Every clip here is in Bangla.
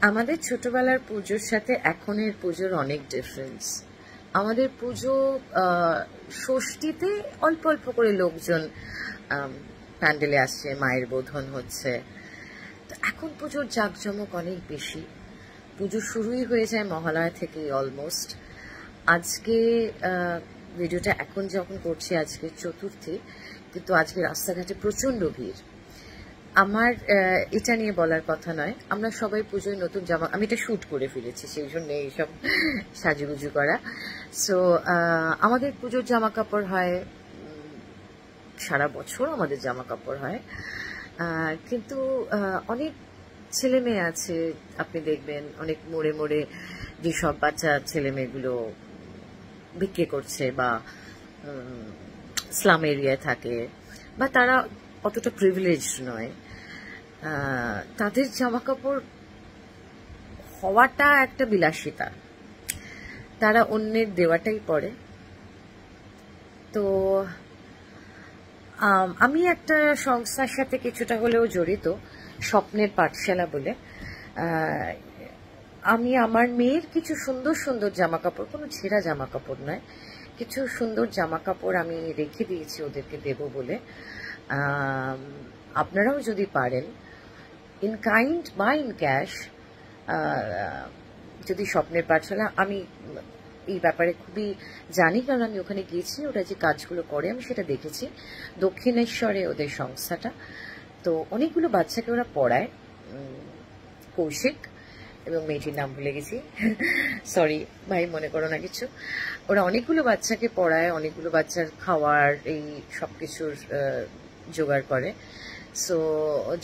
আমাদের ছোটবেলার পুজোর সাথে এখনের পুজোর অনেক ডিফারেন্স। আমাদের পুজো ষষ্ঠীতে অল্প অল্প করে লোকজন প্যান্ডেলে আসছে, মায়ের বোধন হচ্ছে। তো এখন পুজোর জাঁকজমক অনেক বেশি। পুজো শুরুই হয়ে যায় মহালয়া থেকেই অলমোস্ট। আজকে ভিডিওটা এখন যখন করছি আজকে চতুর্থী, কিন্তু আজকে রাস্তাঘাটে প্রচণ্ড ভিড়। আমার এটা নিয়ে বলার কথা নয়, আমরা সবাই পুজোয় নতুন জামা, আমি এটা শ্যুট করে ফেলেছি সেই জন্য এইসব সাজুগুজু করা। সো আমাদের পুজোর জামা কাপড় হয়, সারা বছর আমাদের জামা কাপড় হয়, কিন্তু অনেক ছেলে মেয়ে আছে, আপনি দেখবেন অনেক মোড়ে মোড়ে যেসব বাচ্চা ছেলে মেয়েগুলো বিক্রি করছে বা স্লাম এরিয়ায় থাকে বা তারা অতটা প্রিভিলেজ নয়, তাদের জামা কাপড় হওয়াটা একটা বিলাসিতা, তারা অন্যের দেওয়াটাই পরে। তো আমি একটা সংস্থার সাথে কিছুটা হলেও জড়িত, স্বপ্নের পাঠশালা বলে। আমি আমার মেয়ের কিছু সুন্দর সুন্দর জামা কাপড়, কোনো ছেঁড়া জামা কাপড় নয়, কিছু সুন্দর জামা কাপড় আমি রেখে দিয়েছি ওদেরকে দেব বলে। আপনারাও যদি পারেন ইন কাইন্ড বা ইন ক্যাশ, যদি স্বপ্নের পাঠশালা, আমি এই ব্যাপারে খুবই জানি কারণ আমি ওখানে গিয়েছি, ওরা যে কাজগুলো করে আমি সেটা দেখেছি। দক্ষিণেশ্বরে ওদের সংস্থাটা, তো অনেকগুলো বাচ্চাকে ওরা পড়ায়। কৌশিক এবং মেয়েটির নাম ভুলে গেছি, সরি ভাই, মনে করো না কিছু। ওরা অনেকগুলো বাচ্চাকে পড়ায়, অনেকগুলো বাচ্চার খাওয়ার এই সব কিছুর জোগাড় করে। সো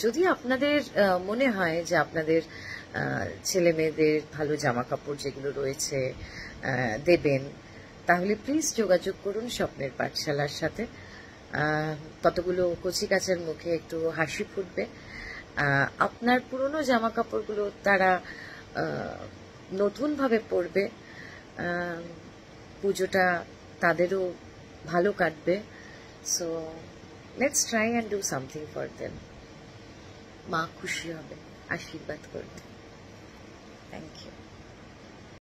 যদি আপনাদের মনে হয় যে আপনাদের ছেলে মেয়েদের ভালো জামা কাপড় যেগুলো রয়েছে দেবেন, তাহলে প্লিজ যোগাযোগ করুন স্বপ্নের পাঠশালার সাথে। কতগুলো কচিকাচার মুখে একটু হাসি ফুটবে। আপনার পুরনো জামা কাপড়গুলো তারা নতুনভাবে পরবে, পুজোটা তাদেরও ভালো কাটবে। So let's try and do something for them. মা খুশি হবে, আশীর্বাদ করবে। Thank you.